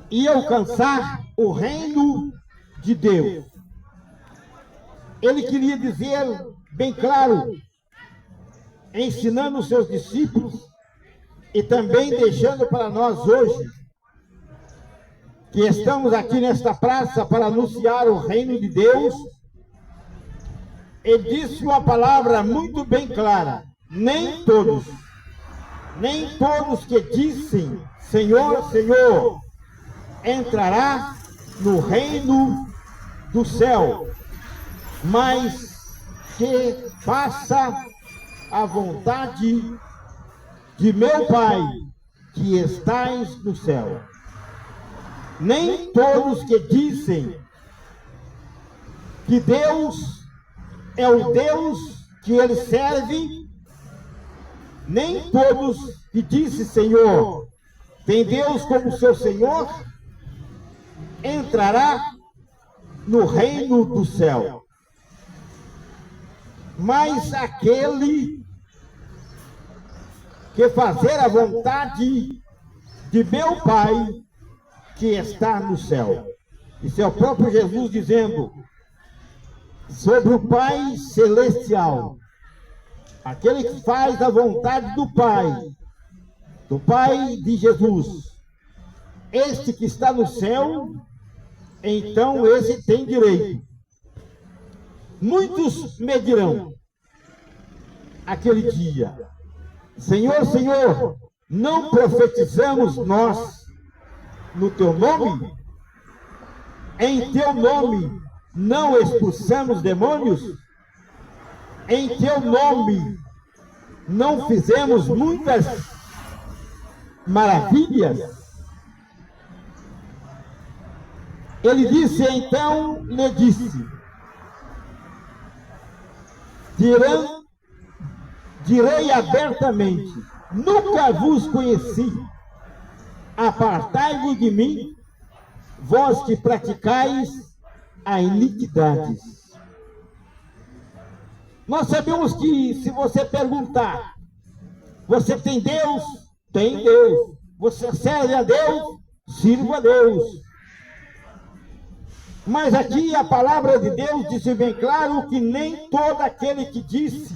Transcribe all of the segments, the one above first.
e alcançar o reino de Deus. Ele queria dizer bem claro, ensinando os seus discípulos e também deixando para nós hoje, que estamos aqui nesta praça para anunciar o reino de Deus. Ele disse uma palavra muito bem clara: nem todos que dizem Senhor, Senhor, entrará no reino do céu, mas que faça a vontade de meu Pai que estais no céu. Nem todos que dizem que Deus é o Deus que ele serve, nem todos que dizem Senhor, tem Deus como seu Senhor, entrará no reino do céu. Mas aquele que fazer a vontade de meu Pai que está no céu. Isso é o próprio Jesus dizendo sobre o Pai celestial. Aquele que faz a vontade do Pai de Jesus. Este que está no céu, então esse tem direito. Muitos me dirão aquele dia: Senhor, Senhor, não profetizamos nós no teu nome? Em teu nome não expulsamos demônios? Em teu nome não fizemos muitas maravilhas? Ele disse, então lhe disse: direi abertamente, nunca vos conheci. Apartai-vos de mim, vós que praticais a iniquidade. Nós sabemos que se você perguntar, você tem Deus? Tem Deus. Você serve a Deus? Sirva a Deus. Mas aqui a palavra de Deus disse bem claro que nem todo aquele que disse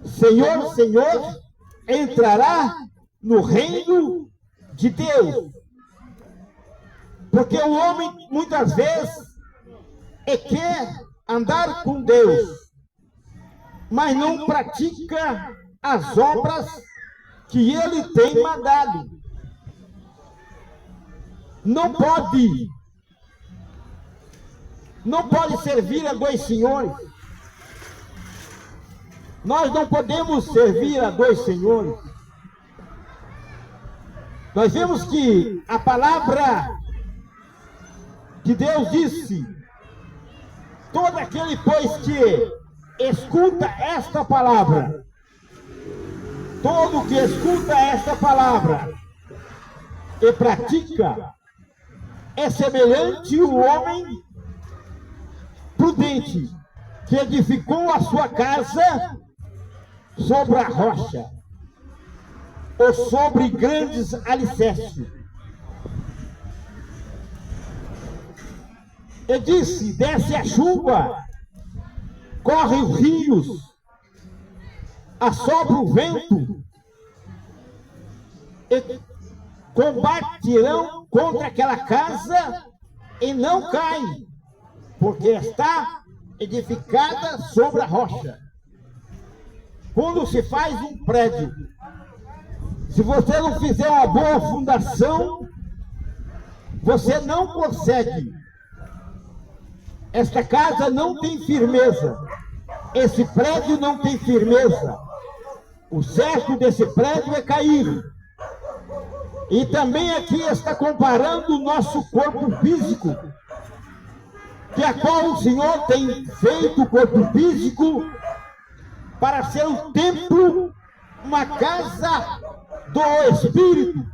Senhor, Senhor, entrará no reino de Deus. Porque o homem muitas vezes quer andar com Deus, mas não pratica as obras que ele tem mandado. Não pode servir a dois senhores. Nós não podemos servir a dois senhores. Nós vemos que a palavra de Deus disse: todo aquele, pois, que escuta esta palavra, todo que escuta esta palavra e pratica, é semelhante ao homem prudente que edificou a sua casa sobre a rocha, ou sobre grandes alicerces. E disse: desce a chuva, correm os rios, assopra o vento, e combaterão contra aquela casa e não cai, porque está edificada sobre a rocha. Quando se faz um prédio, se você não fizer uma boa fundação, você não consegue. Esta casa não tem firmeza. Esse prédio não tem firmeza. O certo desse prédio é cair. E também aqui está comparando o nosso corpo físico, que a qual o Senhor tem feito o corpo físico para ser um templo, uma casa do Espírito.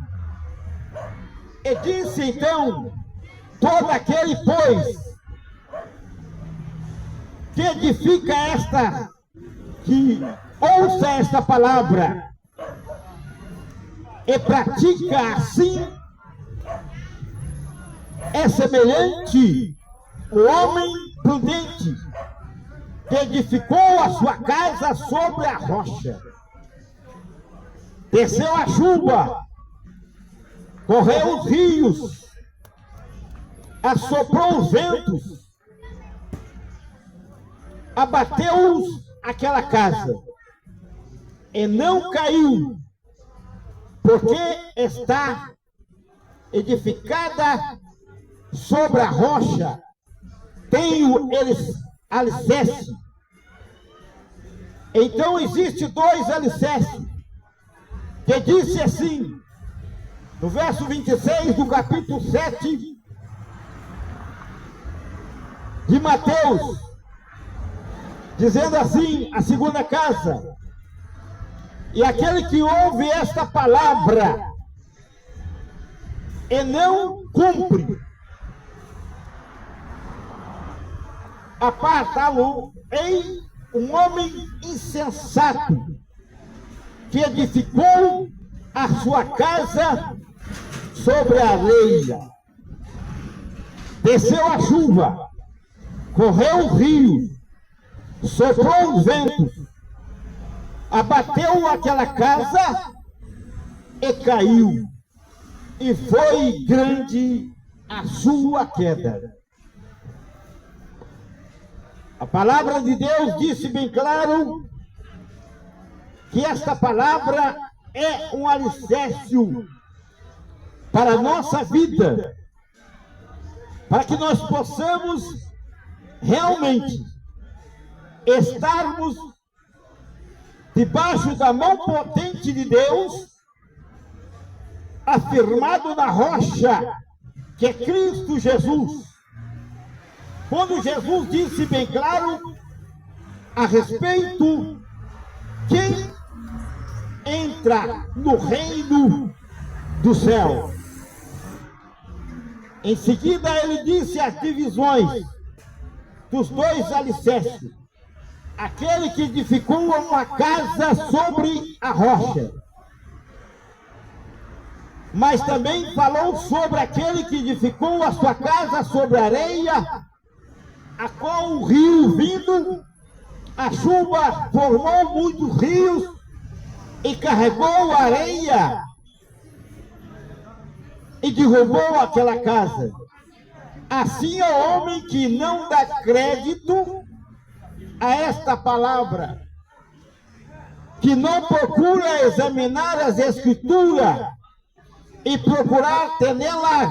E disse então: todo aquele, pois, que edifica que ouça esta palavra e pratica assim, é semelhante ao homem prudente que edificou a sua casa sobre a rocha. Desceu a chuva, correu os rios, assoprou os ventos, abateu aquela casa, e não caiu, porque está edificada sobre a rocha, tem eles alicerce. Então existe dois alicerces, que disse assim, no verso 26 do capítulo 7 de Mateus, dizendo assim, a segunda casa: e aquele que ouve esta palavra e não cumpre, apartá-lo em um homem insensato, que edificou a sua casa sobre a areia. Desceu a chuva, correu o rio, soprou os ventos, abateu aquela casa e caiu, e foi grande a sua queda. A palavra de Deus disse bem claro que esta palavra é um alicerce para a nossa vida, para que nós possamos realmente estarmos debaixo da mão potente de Deus, afirmado na rocha, que é Cristo Jesus. Quando Jesus disse bem claro a respeito quem entra no reino do céu. Em seguida ele disse as divisões dos dois alicerces: aquele que edificou uma casa sobre a rocha, mas também falou sobre aquele que edificou a sua casa sobre a areia, a qual o rio vindo, a chuva formou muitos rios e carregou a areia e derrubou aquela casa. Assim é o homem que não dá crédito a esta palavra, que não procura examinar as Escrituras e procurar ter nela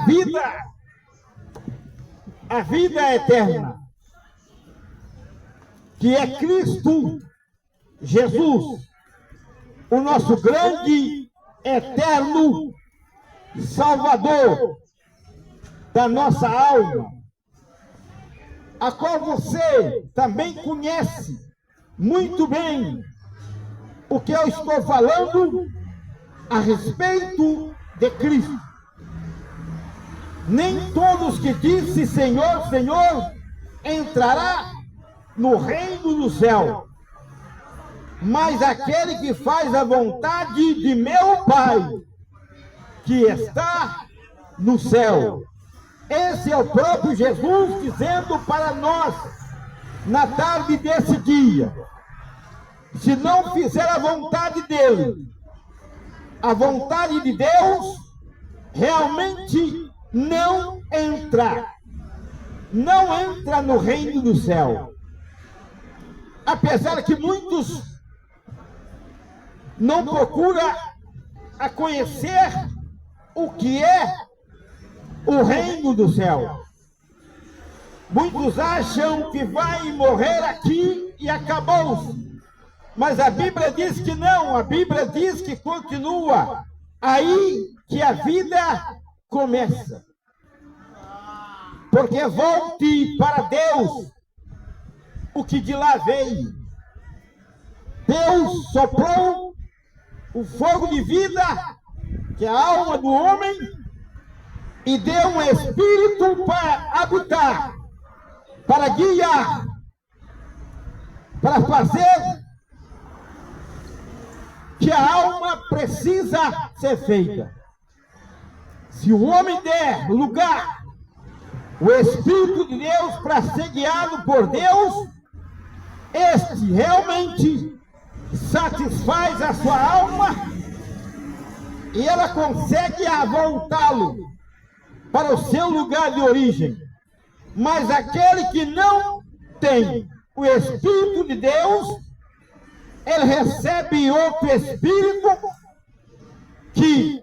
a vida eterna, que é Cristo Jesus, o nosso grande, eterno Salvador da nossa alma, a qual você também conhece muito bem o que eu estou falando a respeito de Cristo. Nem todos que dizem Senhor, Senhor, entrará no reino do céu, mas aquele que faz a vontade de meu Pai, que está no céu. Esse é o próprio Jesus dizendo para nós, na tarde desse dia: se não fizer a vontade dele, a vontade de Deus, realmente não entra no reino do céu. Apesar que muitos não procuram a conhecer o que é o reino do céu. Muitos acham que vai morrer aqui e acabou-se. Mas a Bíblia diz que não, a Bíblia diz que continua aí que a vida começa. Porque volte para Deus o que de lá veio. Deus soprou o fogo de vida, que é a alma do homem, e deu um espírito para habitar, para guiar, para fazer que a alma precisa ser feita. Se o homem der lugar o Espírito de Deus, para ser guiado por Deus, este realmente satisfaz a sua alma e ela consegue voltá-lo para o seu lugar de origem. Mas aquele que não tem o Espírito de Deus, ele recebe outro Espírito que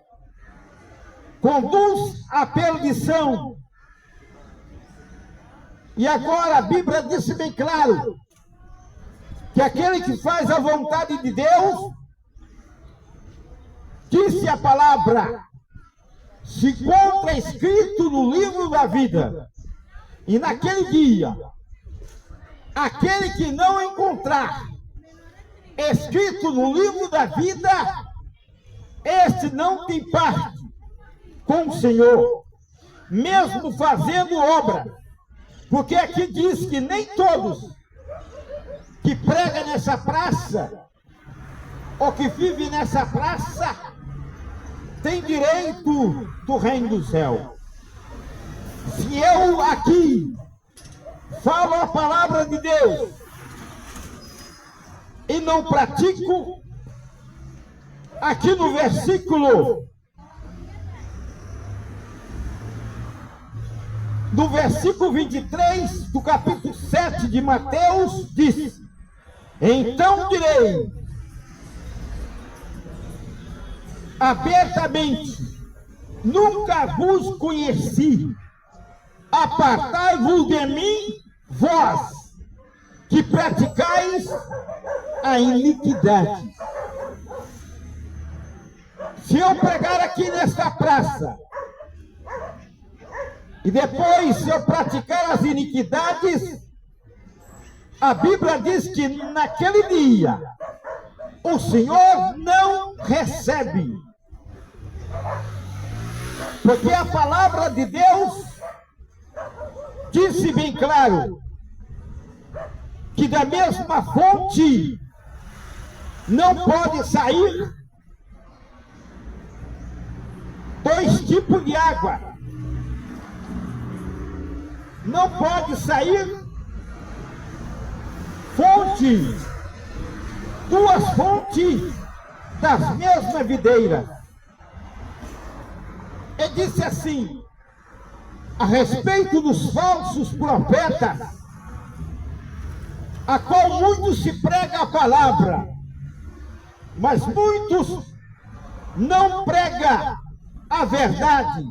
conduz à perdição. E agora a Bíblia disse bem claro que aquele que faz a vontade de Deus, disse a palavra, se encontra escrito no livro da vida. E naquele dia, aquele que não encontrar escrito no livro da vida, este não tem parte com o Senhor, mesmo fazendo obra. Porque aqui diz que nem todos que pregam nessa praça, ou que vivem nessa praça, têm direito do reino do céu. Se eu aqui falo a palavra de Deus e não pratico, aqui no versículo 23 do capítulo 7 de Mateus, diz: então direi abertamente, nunca vos conheci, apartai-vos de mim, vós que praticais a iniquidade. Se eu pregar aqui nesta praça, e depois se eu praticar as iniquidades, a Bíblia diz que naquele dia o Senhor não recebe. Porque a palavra de Deus disse bem claro que da mesma fonte não pode sair dois tipos de água. Não pode sair duas fontes das mesmas videiras. Ele disse assim, a respeito dos falsos profetas, a qual muitos se prega a palavra, mas muitos não pregam a verdade,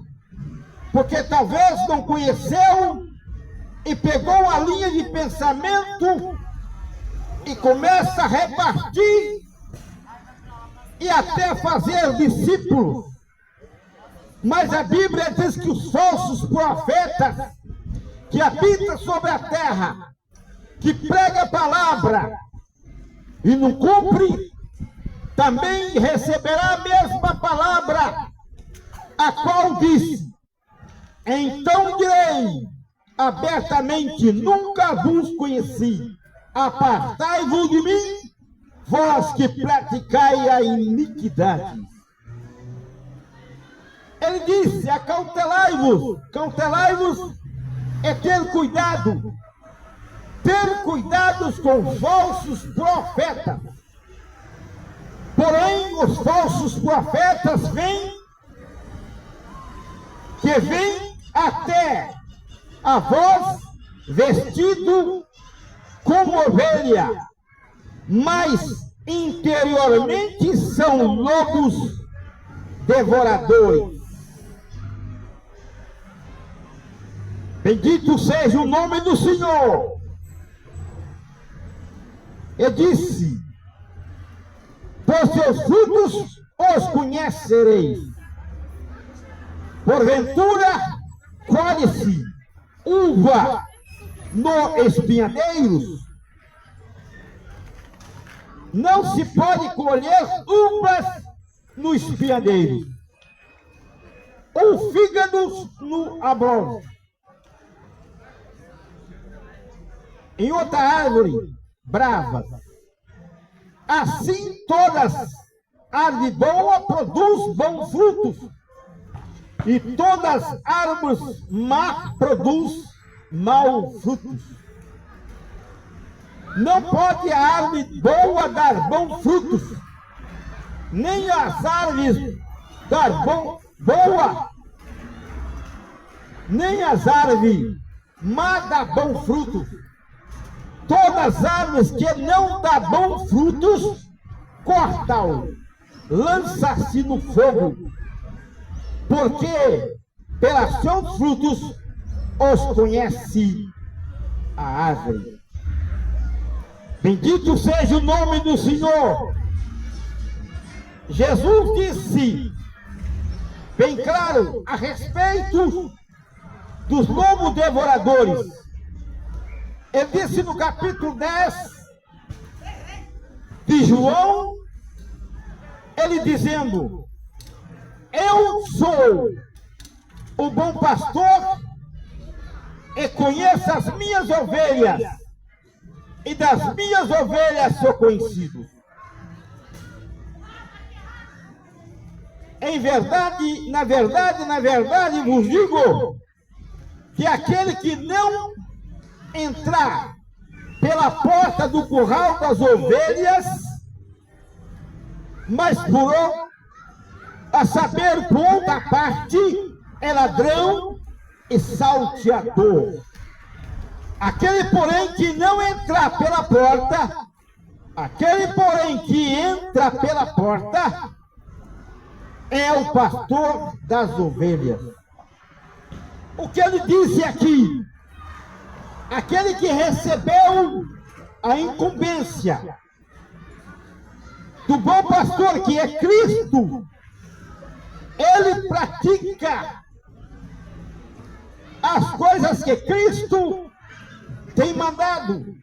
porque talvez não conheceu e pegou a linha de pensamento e começa a repartir e até fazer discípulos. Mas a Bíblia diz que os falsos profetas que habitam sobre a terra, que pregam a palavra e não cumpre, também receberá a mesma palavra, a qual diz: então direi abertamente, nunca vos conheci, apartai-vos de mim, vós que praticai a iniquidade. Ele disse, acautelai-vos. Cautelai-vos é ter cuidado com os falsos profetas. Porém, os falsos profetas vêm até a vós vestido como ovelha, mas interiormente são lobos devoradores. Bendito seja o nome do Senhor. Ele disse, por seus frutos os conhecereis. Porventura, colhe-se uva no espinhadeiro? Não se pode colher uvas no espinhadeiro, ou fígado no abrolho. Em outra árvore brava. Assim todas árvore boa produz bons frutos, e todas as árvores más produzem maus frutos. Não pode a árvore boa dar bons frutos, nem as árvores dar boa, nem as árvores más dar bons frutos. Todas as árvores que não dão bons frutos, corta-o, lança-se no fogo, porque pelos seus frutos os conhece a árvore. Bendito seja o nome do Senhor. Jesus disse bem claro a respeito dos lobos devoradores. Ele disse no capítulo 10 de João, ele dizendo: eu sou o bom pastor e conheço as minhas ovelhas, e das minhas ovelhas sou conhecido. Em verdade, na verdade vos digo que aquele que não entrar pela porta do curral das ovelhas, mas por a saber por outra parte, é ladrão e salteador. Aquele, porém, que não entrar pela porta, aquele, porém, que entra pela porta, é o pastor das ovelhas. O que ele disse aqui? Aquele que recebeu a incumbência do bom pastor, que é Cristo, ele pratica as coisas que Cristo tem mandado.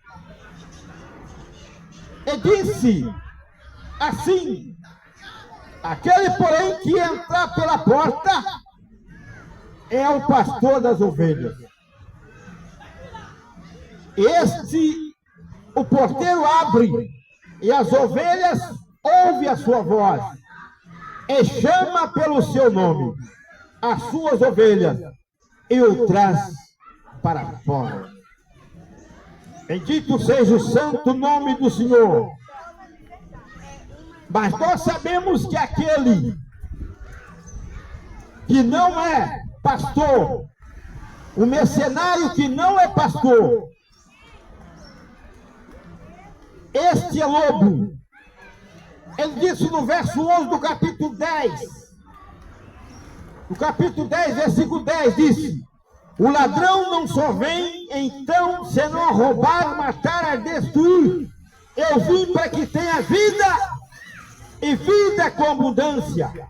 E disse assim: aquele, porém, que entrar pela porta é o pastor das ovelhas. O porteiro abre e as ovelhas ouvem a sua voz e chama pelo seu nome as suas ovelhas e o traz para fora. Bendito seja o santo nome do Senhor. Mas nós sabemos que aquele que não é pastor, o mercenário que não é pastor, este é lobo. Ele disse no verso 11 do capítulo 10, no capítulo 10, versículo 10, disse: o ladrão não só vem, então, senão a roubar, matar, a destruir. Eu vim para que tenha vida, e vida com abundância.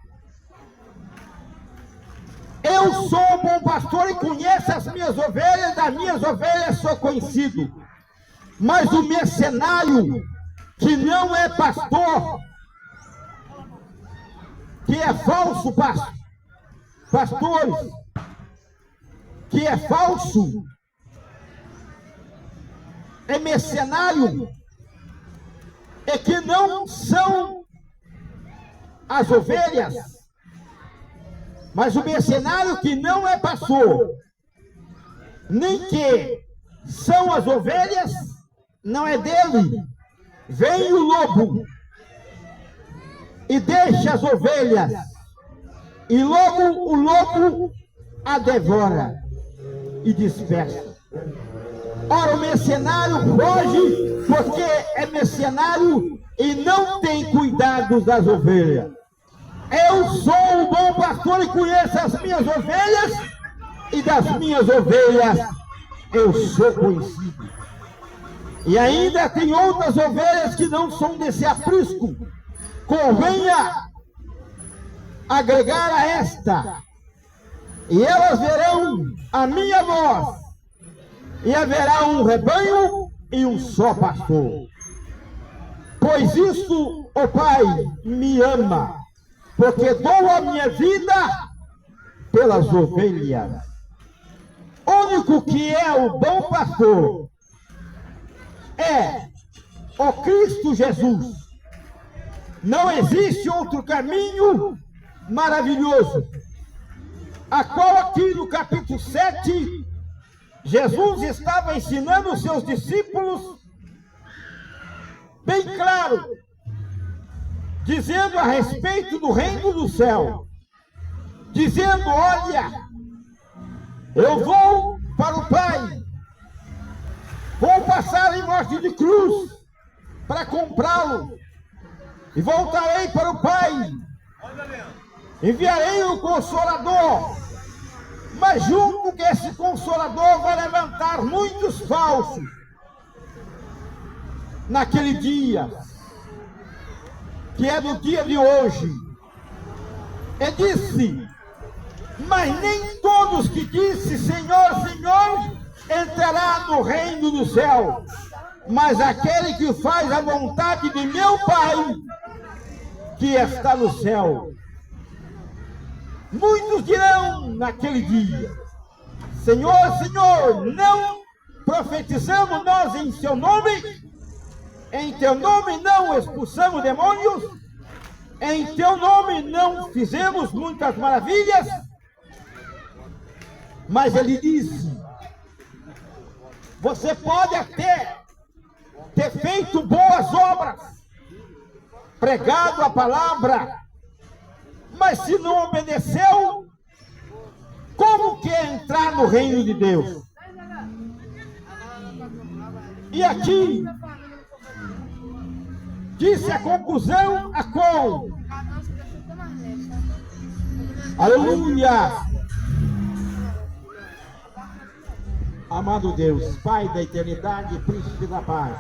Eu sou o bom pastor e conheço as minhas ovelhas, das minhas ovelhas sou conhecido. Mas o mercenário, que não é pastor, que é falso pastores, que é falso, é mercenário, é que não são as ovelhas, mas o mercenário que não é pastor, nem que são as ovelhas, não é dele. Vem o lobo e deixa as ovelhas, e logo o lobo a devora e dispersa. Ora, o mercenário foge porque é mercenário e não tem cuidado das ovelhas. Eu sou o bom pastor e conheço as minhas ovelhas, e das minhas ovelhas eu sou conhecido. E ainda tem outras ovelhas que não são desse aprisco. Convenha agregar a esta, e elas verão a minha voz, e haverá um rebanho e um só pastor. Pois isso o Pai me ama, porque dou a minha vida pelas ovelhas. O único que é o bom pastor é o Cristo Jesus. Não existe outro caminho maravilhoso a qual aqui no capítulo 7, Jesus estava ensinando os seus discípulos, bem claro, dizendo a respeito do reino do céu, dizendo: olha, eu vou para o Pai, vou passar em morte de cruz para comprá-lo, e voltarei para o Pai, enviarei o Consolador, mas julgo que esse Consolador vai levantar muitos falsos naquele dia, que é do dia de hoje. E disse: mas nem todos que disse Senhor, Senhor, entrará no reino do céu, mas aquele que faz a vontade de meu Pai, que está no céu. Muitos dirão naquele dia: Senhor, Senhor, não profetizamos nós em seu nome? Em teu nome não expulsamos demônios? Em teu nome não fizemos muitas maravilhas? Mas ele disse: você pode até ter feito boas obras, pregado a palavra, mas se não obedeceu, como que é entrar no reino de Deus? E aqui disse a conclusão a qual? Aleluia! Amado Deus, Pai da eternidade, Príncipe da paz,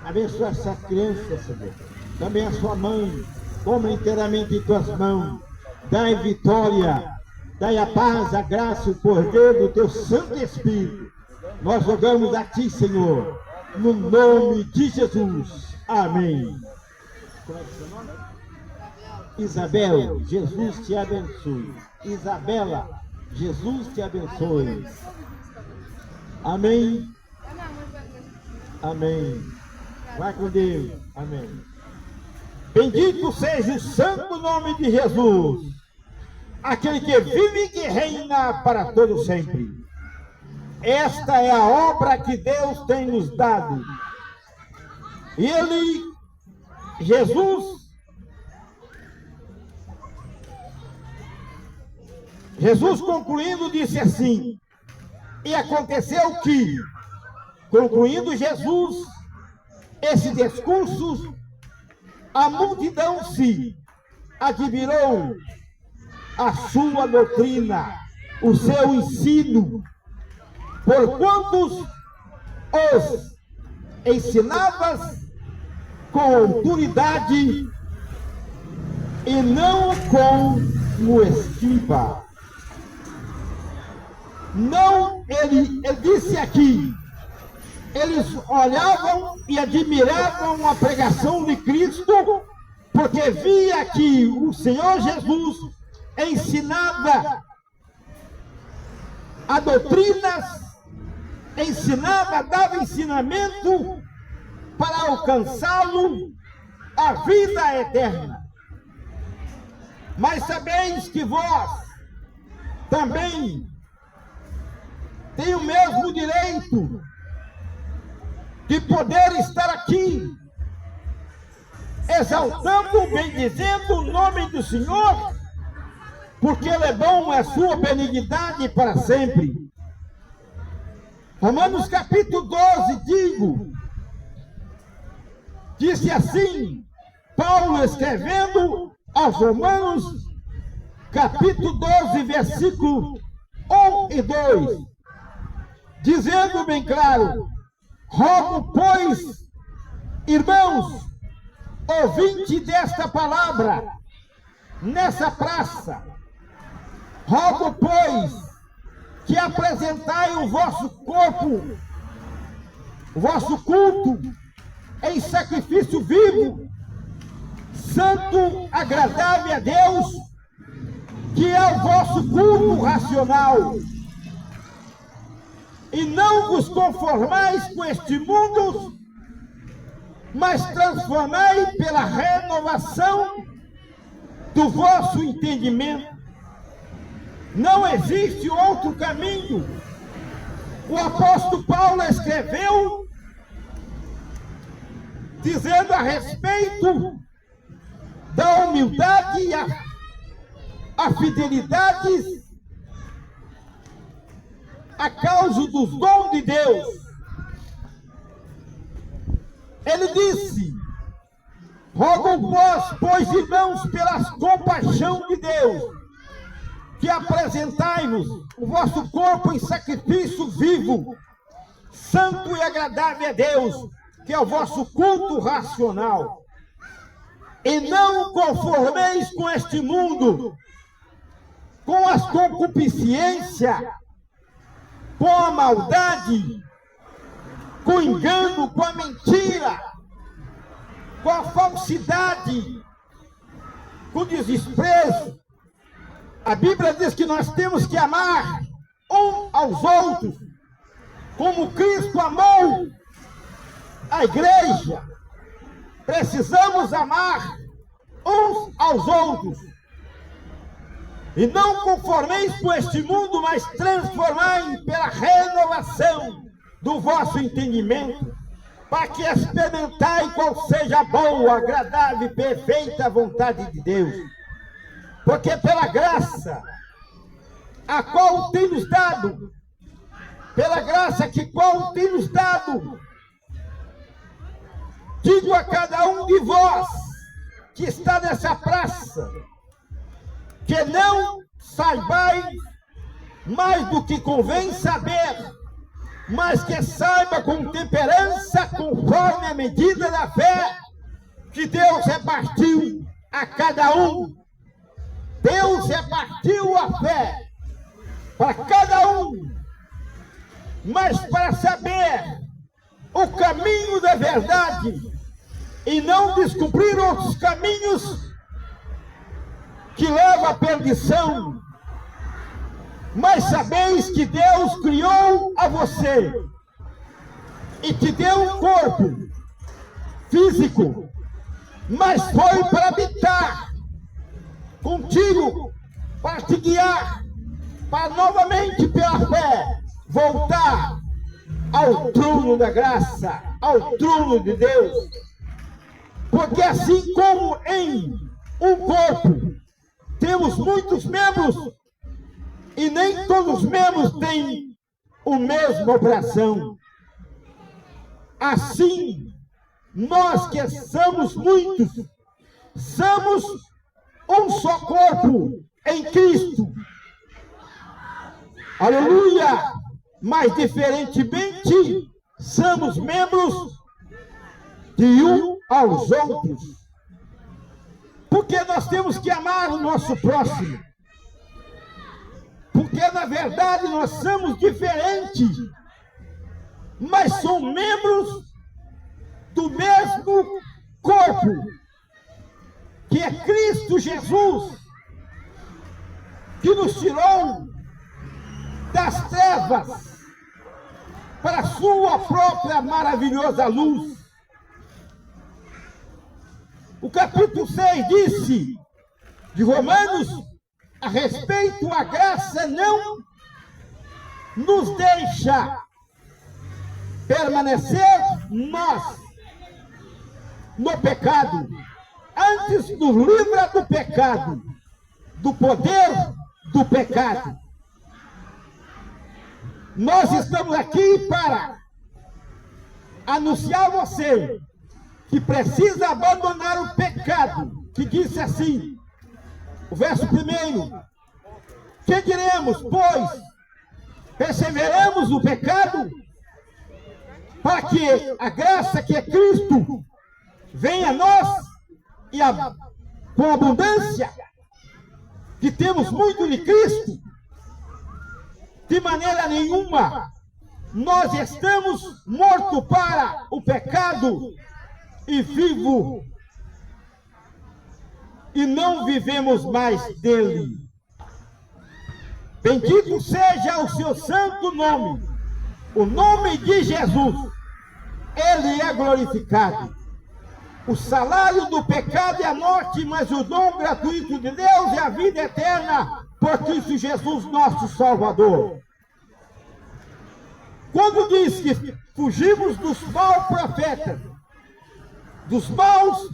abençoa essa criança, Senhor, também a sua mãe, toma inteiramente em tuas mãos, dai vitória, dai a paz, a graça, o poder do teu Santo Espírito. Nós rogamos a ti, Senhor, no nome de Jesus. Amém. Como é que é seu nome? Isabel, Jesus te abençoe. Isabela, Jesus te abençoe. Amém. Amém. Vai com Deus. Amém. Bendito seja o santo nome de Jesus, aquele que vive e que reina para todo sempre. Esta é a obra que Deus tem nos dado. E ele, Jesus concluindo, disse assim: e aconteceu que, concluindo Jesus esse discurso, a multidão se admirou a sua doutrina, o seu ensino, porquanto os ensinavas com autoridade e não com esquiva. Não, ele disse aqui, eles olhavam e admiravam a pregação de Cristo, porque via que o Senhor Jesus ensinava a doutrinas, dava ensinamento para alcançá-lo a vida eterna. Mas sabeis que vós também tem o mesmo direito de poder estar aqui, exaltando, bendizendo o nome do Senhor, porque Ele é bom, a sua benignidade para sempre. Romanos capítulo 12, disse assim, Paulo escrevendo aos Romanos, capítulo 12, versículo 1 e 2, dizendo bem claro: rogo, pois, irmãos, ouvinte desta palavra, nessa praça, rogo, pois, que apresentai o vosso corpo, o vosso culto, em sacrifício vivo, santo, agradável a Deus, que é o vosso culto racional. E não vos conformais com este mundo, mas transformai pela renovação do vosso entendimento. Não existe outro caminho. O apóstolo Paulo escreveu dizendo a respeito da humildade e a fidelidade a causa dos dons de Deus. Ele disse: rogo-vos, pois, irmãos, pelas compaixão de Deus, que apresentai-vos o vosso corpo em sacrifício vivo, santo e agradável a Deus, que é o vosso culto racional. E não conformeis com este mundo, com as concupiscências, com a maldade, com o engano, com a mentira, com a falsidade, com o desprezo. A Bíblia diz que nós temos que amar uns aos outros, como Cristo amou a igreja. Precisamos amar uns aos outros. E não conformeis com este mundo, mas transformai pela renovação do vosso entendimento, para que experimentai qual seja a boa, agradável e perfeita vontade de Deus. Porque pela graça a qual tem nos dado, pela graça que qual tem nos dado, digo a cada um de vós que está nessa praça, que não saibais mais do que convém saber, mas que saiba com temperança, conforme a medida da fé que Deus repartiu a cada um. Deus repartiu a fé para cada um, mas para saber o caminho da verdade e não descobrir outros caminhos que levam à perdição. Mas sabeis que Deus criou a você e te deu um corpo físico, mas foi para habitar contigo, para te guiar, para novamente pela fé voltar ao trono da graça, ao trono de Deus. Porque assim como em um corpo temos muitos membros e nem todos os membros têm a mesma operação, assim nós que somos muitos, somos um só corpo em Cristo. Aleluia! Mas diferentemente somos membros de um aos outros. Porque nós temos que amar o nosso próximo. Porque na verdade nós somos diferentes, mas somos membros do mesmo corpo, que é Cristo Jesus, que nos tirou das trevas para a sua própria maravilhosa luz. O capítulo 6 disse de Romanos a respeito à graça não nos deixa permanecer nós no pecado, antes nos livra do pecado, do poder do pecado. Nós estamos aqui para anunciar a você que precisa abandonar o pecado, que disse assim, o verso 1: que diremos, pois, perseveramos no pecado, para que a graça que é Cristo venha a nós, e com abundância, que temos muito de Cristo. De maneira nenhuma, nós estamos mortos para o pecado e vivo, e não vivemos mais dele. Bendito seja o seu santo nome, o nome de Jesus. Ele é glorificado. O salário do pecado é a morte, mas o dom gratuito de Deus é a vida eterna por Cristo Jesus, nosso Salvador. Quando diz que fugimos dos maus profetas, dos maus,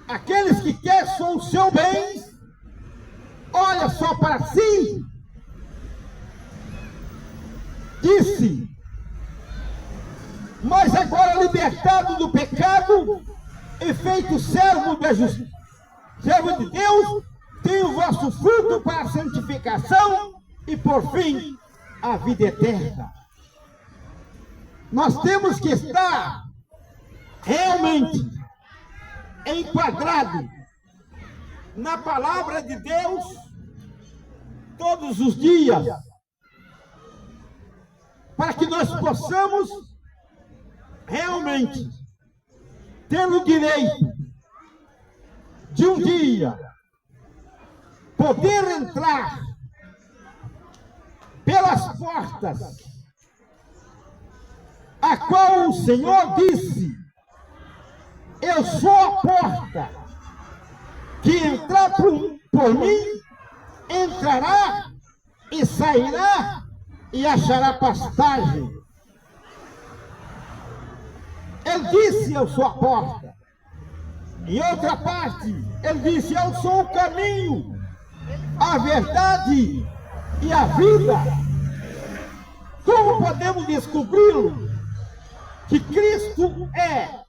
aqueles que querem só o seu bem, olha só para si, disse, mas agora libertado do pecado e feito servo da justiça, servo de Deus, tem o vosso fruto para a santificação e, por fim, a vida eterna. Nós temos que estar realmente enquadrado na palavra de Deus todos os dias, para que nós possamos realmente ter o direito de um dia poder entrar pelas portas a qual o Senhor disse: eu sou a porta, que entrar por mim, entrará e sairá e achará pastagem. Ele disse: eu sou a porta. Em outra parte, ele disse: eu sou o caminho, a verdade e a vida. Como podemos descobri-lo? Que Cristo é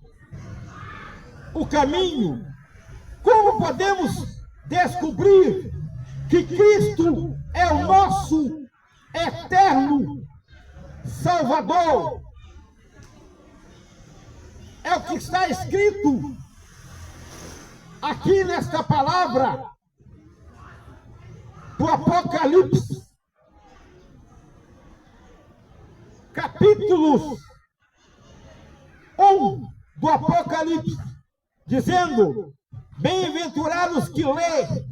o caminho. Como podemos descobrir que Cristo é o nosso eterno Salvador? É o que está escrito aqui nesta palavra do Apocalipse, capítulo 1 do Apocalipse, dizendo: bem-aventurados que lê,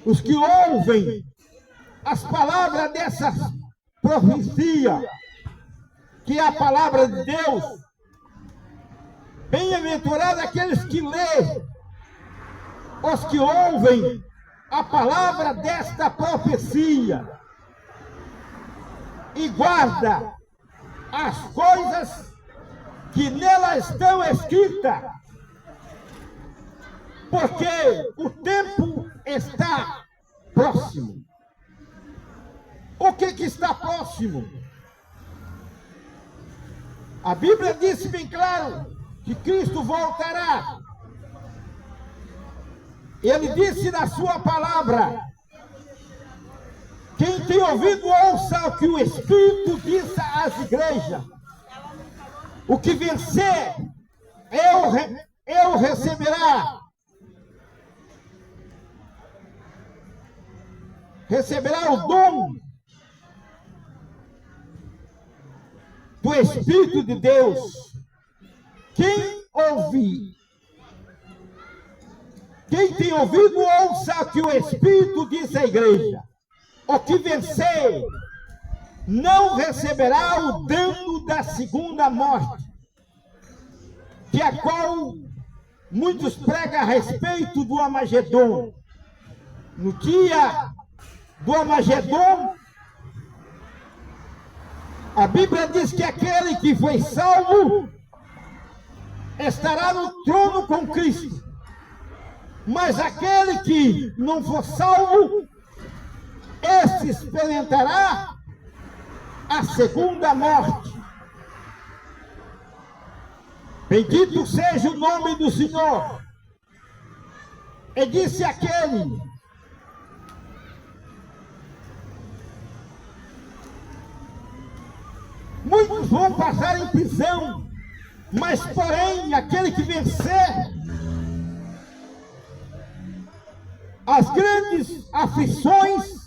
os que ouvem as palavras dessa profecia, que é a palavra de Deus. Bem-aventurados aqueles que lê, os que ouvem a palavra desta profecia e guarda as coisas que nela estão escritas, porque o tempo está próximo. O que está próximo? A Bíblia disse bem claro que Cristo voltará. Ele disse na sua palavra: quem tem ouvido, ouça o que o Espírito diz às igrejas. O que vencer, eu receberá o dom do Espírito de Deus. Quem ouvir, quem tem ouvido, ouça o que o Espírito diz à igreja. O que vencer não receberá o dano da segunda morte, que a qual muitos pregam a respeito do Armagedon. No dia do Armagedon, a Bíblia diz que aquele que foi salvo estará no trono com Cristo, mas aquele que não for salvo, esse experimentará a segunda morte. Bendito seja o nome do Senhor. E disse aquele: muitos vão passar em prisão, mas porém aquele que vencer as grandes aflições,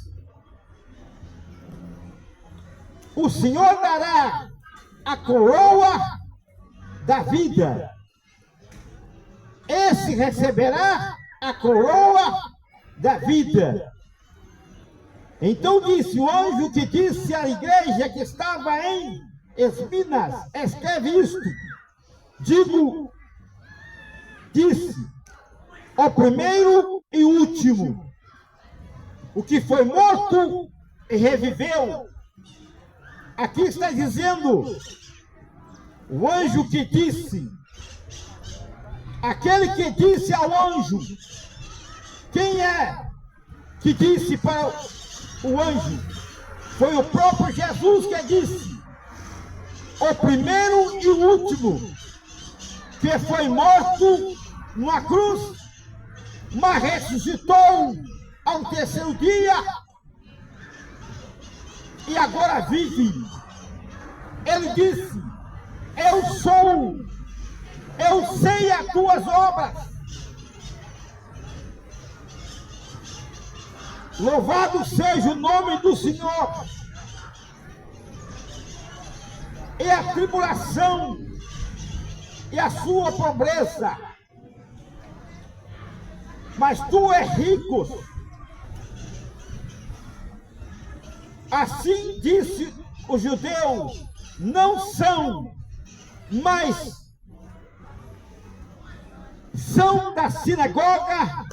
o Senhor dará a coroa da vida. Esse receberá a coroa da vida. Então disse o anjo que disse à igreja que estava em Esminas: escreve isto. Disse: o primeiro e último, o que foi morto e reviveu. Aqui está dizendo o anjo que disse, aquele que disse ao anjo. Quem é que disse para o anjo? Foi o próprio Jesus que disse, o primeiro e o último, que foi morto numa cruz, mas ressuscitou ao terceiro dia e agora vive. Ele disse, eu sei as tuas obras. Louvado seja o nome do Senhor. E a tribulação e a sua pobreza, mas tu és rico. Assim disse o judeu, não são, mas são da sinagoga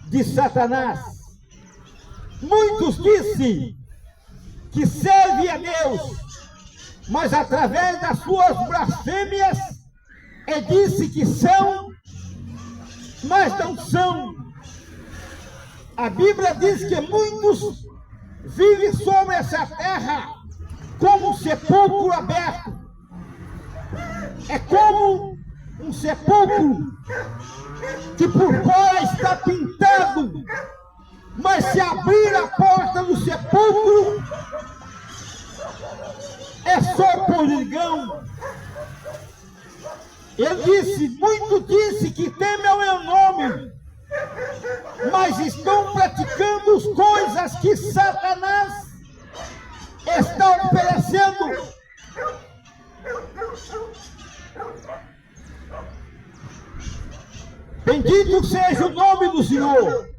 de Satanás. Muitos dizem que servem a Deus, mas através das suas blasfêmias, ele disse que são, mas não são. A Bíblia diz que muitos vivem sobre essa terra como um sepulcro aberto. É como um sepulcro que por fora está pintado, mas se abrir a porta do sepulcro, é só podridão. Ele disse, muito disse que temem o meu nome, mas estão praticando as coisas que Satanás está oferecendo. Bendito seja o nome do Senhor.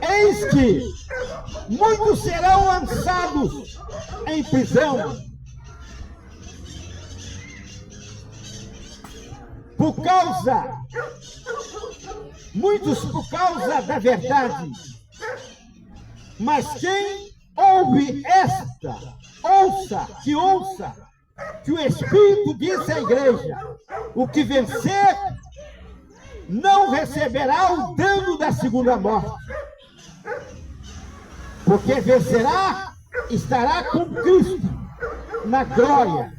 Eis que muitos serão lançados em prisão muitos por causa da verdade. Mas quem ouve ouça que o Espírito disse à igreja, o que vencer não receberá o dano da segunda morte, porque vencerá, estará com Cristo na glória.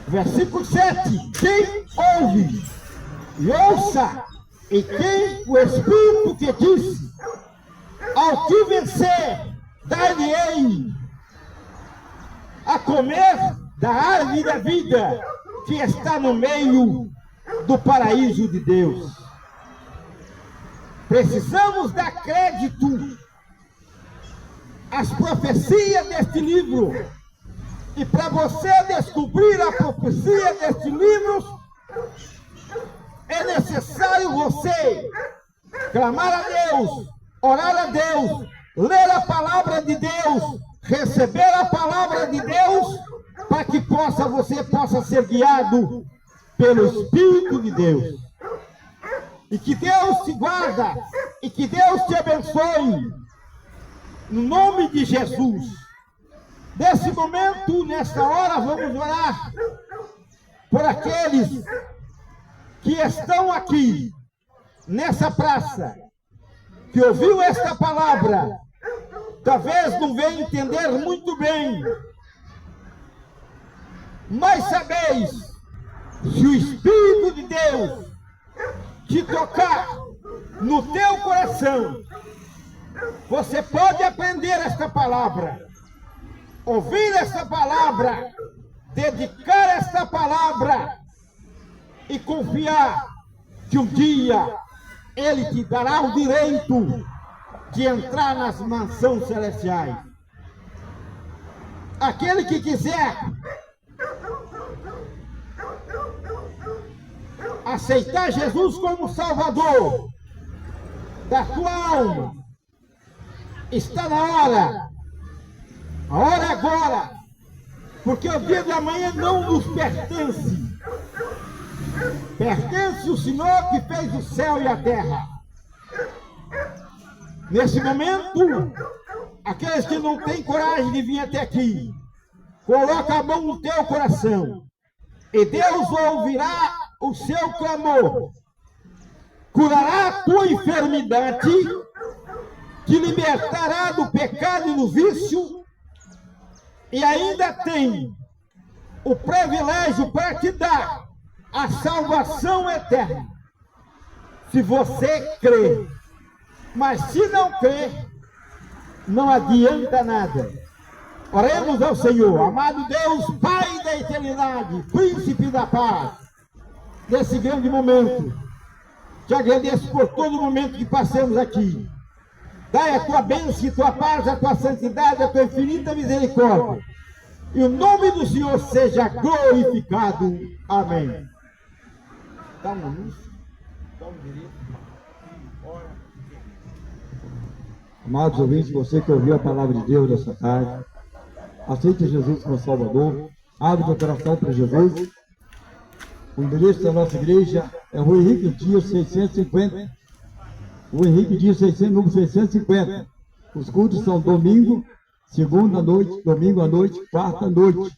Versículo 7, quem ouve e ouça, e quem o Espírito que disse, ao que vencer, dar-lhe-ei a comer da árvore da vida que está no meio do paraíso de Deus. Precisamos dar crédito às profecias deste livro. E para você descobrir a profecia deste livro, é necessário você clamar a Deus, orar a Deus, ler a palavra de Deus, receber a palavra de Deus, para que você possa ser guiado pelo Espírito de Deus. E que Deus te guarda, e que Deus te abençoe, no nome de Jesus. Nesse momento, nessa hora, vamos orar por aqueles que estão aqui, nessa praça, que ouviu esta palavra, talvez não venha entender muito bem, mas sabeis, se o Espírito de Deus te tocar no teu coração, você pode aprender esta palavra, ouvir esta palavra, dedicar esta palavra e confiar que um dia Ele te dará o direito de entrar nas mansões celestiais. Aquele que quiser aceitar Jesus como Salvador da tua alma, está na hora. A hora é agora, porque o dia de amanhã não nos pertence. Pertence o Senhor que fez o céu e a terra. Nesse momento, aqueles que não têm coragem de vir até aqui, coloca a mão no teu coração e Deus ouvirá o seu clamor, curará a tua enfermidade, te libertará do pecado e do vício, e ainda tem o privilégio para te dar a salvação eterna, se você crê. Mas se não crê, não adianta nada. Oremos ao Senhor. Amado Deus, Pai da eternidade, Príncipe da paz, nesse grande momento, te agradeço por todo o momento que passamos aqui. Dai a tua bênção, a tua paz, a tua santidade, a tua infinita misericórdia. E o nome do Senhor seja glorificado. Amém. Dá um anúncio. Dá um direito. Amados ouvintes, você que ouviu a palavra de Deus nessa tarde, aceite Jesus como Salvador, abre o coração para Jesus. O endereço da nossa igreja é Rua Henrique Dias 650. Rua Henrique Dias 600, número 650. Os cultos são domingo, segunda noite, domingo à noite, quarta à noite.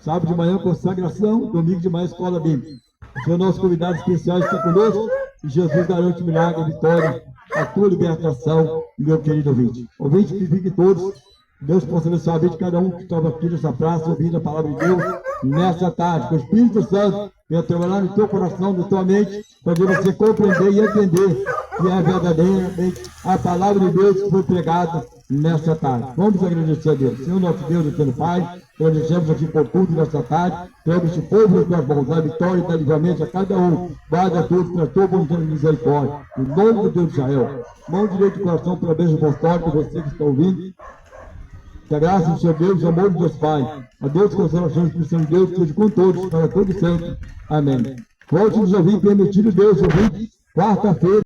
Sábado de manhã, consagração, domingo de manhã, escola bíblica. O Senhor, nosso convidado especial, está conosco e Jesus garante milagre e vitória, a tua libertação, meu querido ouvinte. Ouvinte, que fiquem todos. Deus possa abençoar a vida de cada um que estava aqui nessa praça, ouvindo a palavra de Deus nessa tarde. Que o Espírito Santo venha trabalhar no teu coração, na tua mente, para você compreender e entender que é verdadeiramente a palavra de Deus que foi pregada nessa tarde. Vamos agradecer a Deus. Senhor nosso Deus, eterno Pai, agradecemos aqui por tudo nessa tarde. Temos esse povo nas tuas mãos, a vitória e livramento a cada um. Guarda todos para a tua bondade e misericórdia. Em nome do Deus de Israel. Mão direita do coração para a bênção apostólica, você que está ouvindo. Que a graça do Senhor Deus, o amor de Deus Pai, a Deus consolação do Senhor Deus, esteja com todos, para todo sempre. Amém. Volte nos ouvir, permitido Deus ouvir, quarta-feira.